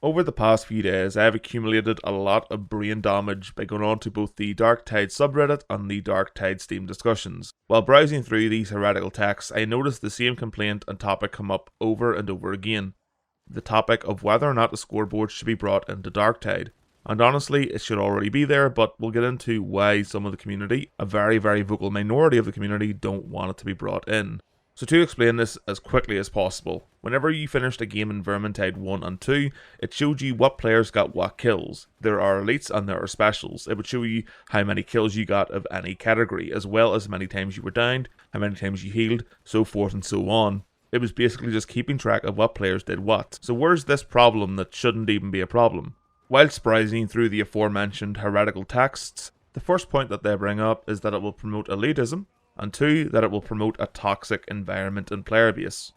Over the past few days, I have accumulated a lot of brain damage by going on to both the Darktide subreddit and the Darktide Steam discussions. While browsing through these heretical texts, I noticed the same complaint and topic come up over and over again. The topic of whether or not a scoreboard should be brought into Darktide. And honestly, it should already be there, but we'll get into why some of the community, a very vocal minority of the community, don't want it to be brought in. So to explain this as quickly as possible, whenever you finished a game in Vermintide 1 and 2, it showed you what players got what kills. There are elites and there are specials. It would show you how many kills you got of any category, as well as how many times you were downed, how many times you healed, so forth and so on. It was basically just keeping track of what players did what. So where's this problem that shouldn't even be a problem? Whilst browsing through the aforementioned heretical texts, the first point that they bring up is that it will promote elitism, and 2, that it will promote a toxic environment and player base.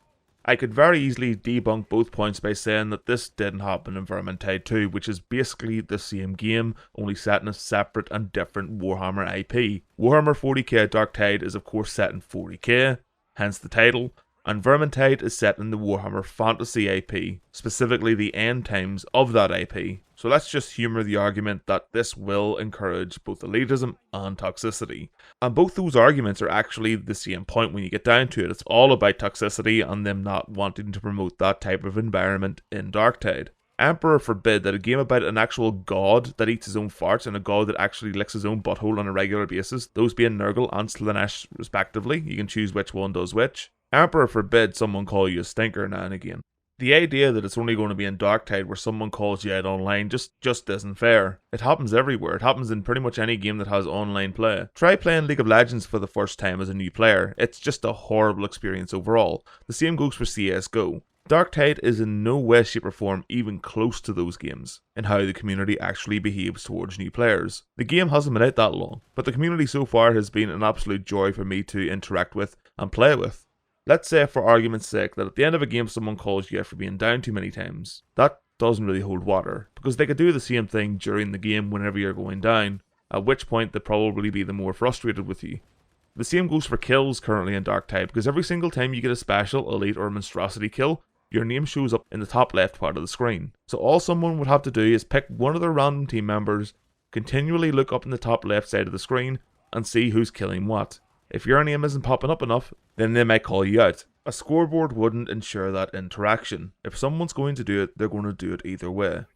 I could very easily debunk both points by saying that this didn't happen in Vermintide 2, which is basically the same game, only set in a separate and different Warhammer IP. Warhammer 40k Darktide is of course set in 40k, hence the title, and Vermintide is set in the Warhammer Fantasy IP, specifically the end times of that IP. So let's just humour the argument that this will encourage both elitism and toxicity. And both those arguments are actually the same point when you get down to it. It's all about toxicity and them not wanting to promote that type of environment in Darktide. Emperor forbid that a game about an actual god that eats his own farts and a god that actually licks his own butthole on a regular basis, those being Nurgle and Slaanesh respectively, you can choose which one does which. Emperor forbid someone call you a stinker now and again. The idea that it's only going to be in Darktide where someone calls you out online just isn't fair. It happens everywhere. It happens in pretty much any game that has online play. Try playing League of Legends for the first time as a new player. It's just a horrible experience overall. The same goes for CSGO. Darktide is in no way, shape or form even close to those games in how the community actually behaves towards new players. The game hasn't been out that long, but the community so far has been an absolute joy for me to interact with and play with. Let's say for argument's sake that at the end of a game someone calls you out for being down too many times. That doesn't really hold water, because they could do the same thing during the game whenever you're going down, at which point they'd probably be the more frustrated with you. The same goes for kills currently in Darktide, because every single time you get a special, elite or monstrosity kill, your name shows up in the top left part of the screen. So all someone would have to do is pick one of their random team members, continually look up in the top left side of the screen, and see who's killing what. If your name isn't popping up enough, then they might call you out. A scoreboard wouldn't ensure that interaction. If someone's going to do it, they're going to do it either way.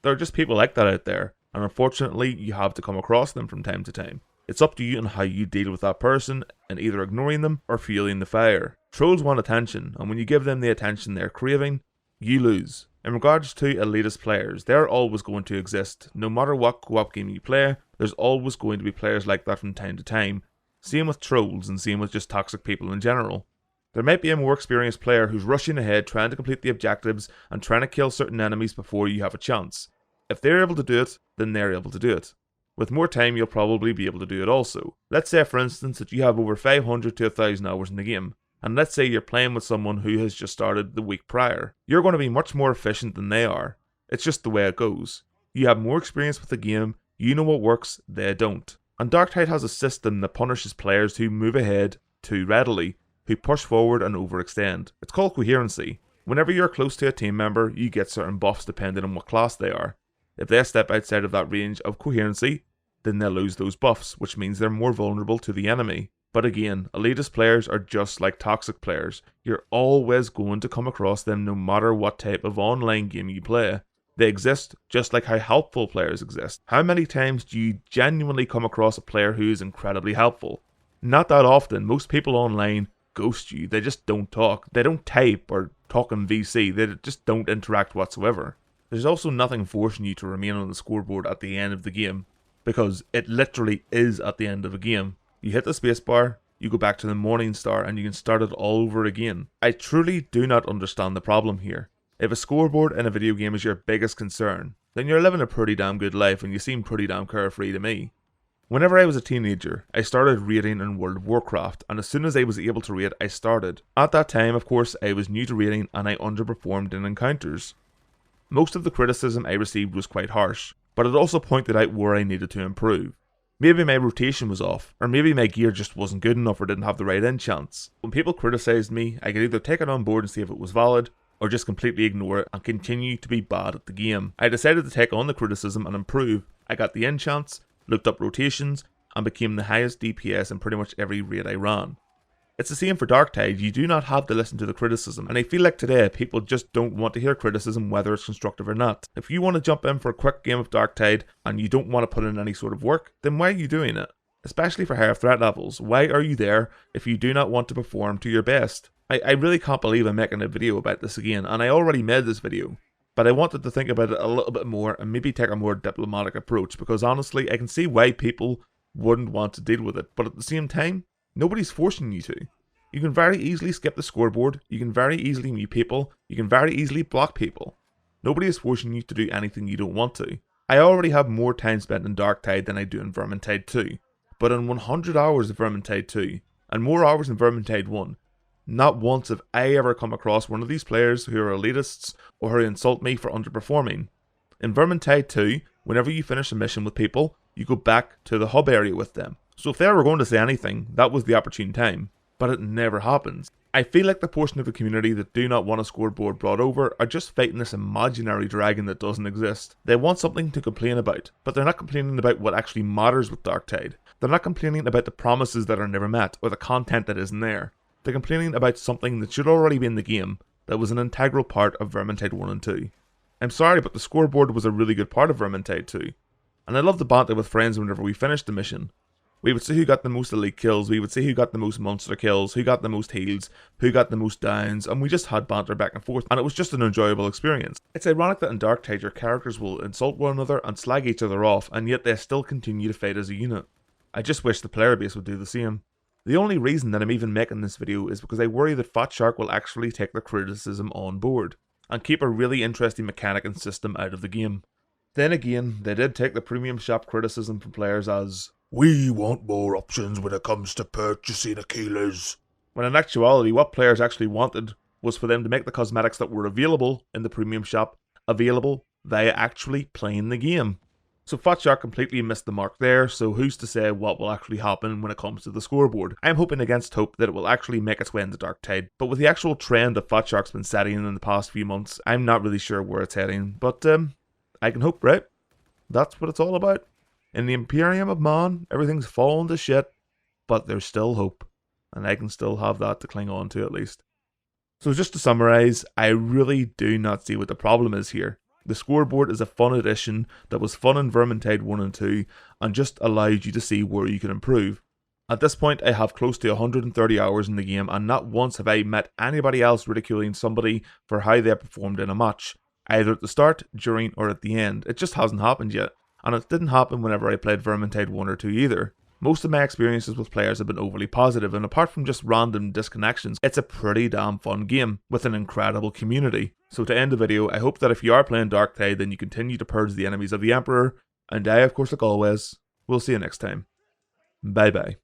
There are just people like that out there, and unfortunately you have to come across them from time to time. It's up to you and how you deal with that person, and either ignoring them or fueling the fire. Trolls want attention, and when you give them the attention they're craving, you lose. In regards to elitist players, they're always going to exist. No matter what co-op game you play, there's always going to be players like that from time to time. Same with trolls, and same with just toxic people in general. There might be a more experienced player who's rushing ahead, trying to complete the objectives, and trying to kill certain enemies before you have a chance. If they're able to do it, then they're able to do it. With more time, you'll probably be able to do it also. Let's say, for instance, that you have over 500 to 1,000 hours in the game, and let's say you're playing with someone who has just started the week prior. You're going to be much more efficient than they are. It's just the way it goes. You have more experience with the game, you know what works, they don't. And Darktide has a system that punishes players who move ahead too readily, who push forward and overextend. It's called coherency. Whenever you're close to a team member, you get certain buffs depending on what class they are. If they step outside of that range of coherency, then they'll lose those buffs, which means they're more vulnerable to the enemy. But again, elitist players are just like toxic players. You're always going to come across them no matter what type of online game you play. They exist just like how helpful players exist. How many times do you genuinely come across a player who is incredibly helpful? Not that often. Most people online ghost you. They just don't talk. They don't type or talk in VC. They just don't interact whatsoever. There's also nothing forcing you to remain on the scoreboard at the end of the game, because it literally is at the end of a game. You hit the spacebar, you go back to the Morning Star, and you can start it all over again. I truly do not understand the problem here. If a scoreboard in a video game is your biggest concern, then you're living a pretty damn good life and you seem pretty damn carefree to me. Whenever I was a teenager, I started raiding in World of Warcraft, and as soon as I was able to raid, I started. At that time, of course, I was new to raiding and I underperformed in encounters. Most of the criticism I received was quite harsh, but it also pointed out where I needed to improve. Maybe my rotation was off, or maybe my gear just wasn't good enough or didn't have the right enchants. When people criticised me, I could either take it on board and see if it was valid, or just completely ignore it and continue to be bad at the game. I decided to take on the criticism and improve. I got the enchants, looked up rotations, and became the highest DPS in pretty much every raid I ran. It's the same for Darktide. You do not have to listen to the criticism, and I feel like today people just don't want to hear criticism whether it's constructive or not. If you want to jump in for a quick game of Darktide and you don't want to put in any sort of work, then why are you doing it? Especially for higher threat levels, why are you there if you do not want to perform to your best? I really can't believe I'm making a video about this again, and I already made this video, but I wanted to think about it a little bit more and maybe take a more diplomatic approach, because honestly I can see why people wouldn't want to deal with it, but at the same time, nobody's forcing you to. You can very easily skip the scoreboard, you can very easily mute people, you can very easily block people. Nobody is forcing you to do anything you don't want to. I already have more time spent in Darktide than I do in Vermintide 2, but in 100 hours of Vermintide 2, and more hours in Vermintide 1, not once have I ever come across one of these players who are elitists or who insult me for underperforming. In Vermintide 2, whenever you finish a mission with people, you go back to the hub area with them. So if they were going to say anything, that was the opportune time. But it never happens. I feel like the portion of the community that do not want a scoreboard brought over are just fighting this imaginary dragon that doesn't exist. They want something to complain about, but they're not complaining about what actually matters with Darktide. They're not complaining about the promises that are never met, or the content that isn't there. They're complaining about something that should already be in the game, that was an integral part of Vermintide 1 and 2. I'm sorry, but the scoreboard was a really good part of Vermintide 2. And I love the banter with friends whenever we finished the mission. We would see who got the most elite kills, we would see who got the most monster kills, who got the most heals, who got the most downs, and we just had banter back and forth, and it was just an enjoyable experience. It's ironic that in Darktide your characters will insult one another and slag each other off, and yet they still continue to fight as a unit. I just wish the player base would do the same. The only reason that I'm even making this video is because I worry that Fat Shark will actually take the criticism on board, and keep a really interesting mechanic and system out of the game. Then again, they did take the premium shop criticism from players as, "We want more options when it comes to purchasing Achilles." When in actuality, what players actually wanted was for them to make the cosmetics that were available in the premium shop available via actually playing the game. So Fat Shark completely missed the mark there, so who's to say what will actually happen when it comes to the scoreboard? I'm hoping against hope that it will actually make its way into Darktide, but with the actual trend that Fat Shark's been setting in the past few months, I'm not really sure where it's heading, but I can hope, right? That's what it's all about. In the Imperium of Man, everything's fallen to shit, but there's still hope, and I can still have that to cling on to at least. So just to summarise, I really do not see what the problem is here. The scoreboard is a fun addition that was fun in Vermintide 1 and 2, and just allowed you to see where you can improve. At this point I have close to 130 hours in the game, and not once have I met anybody else ridiculing somebody for how they performed in a match, either at the start, during, or at the end. It just hasn't happened yet. And it didn't happen whenever I played Vermintide 1 or 2 either. Most of my experiences with players have been overly positive, and apart from just random disconnections, it's a pretty damn fun game, with an incredible community. So to end the video, I hope that if you are playing Darktide, then you continue to purge the enemies of the Emperor, and I, of course, like always, will see you next time. Bye bye.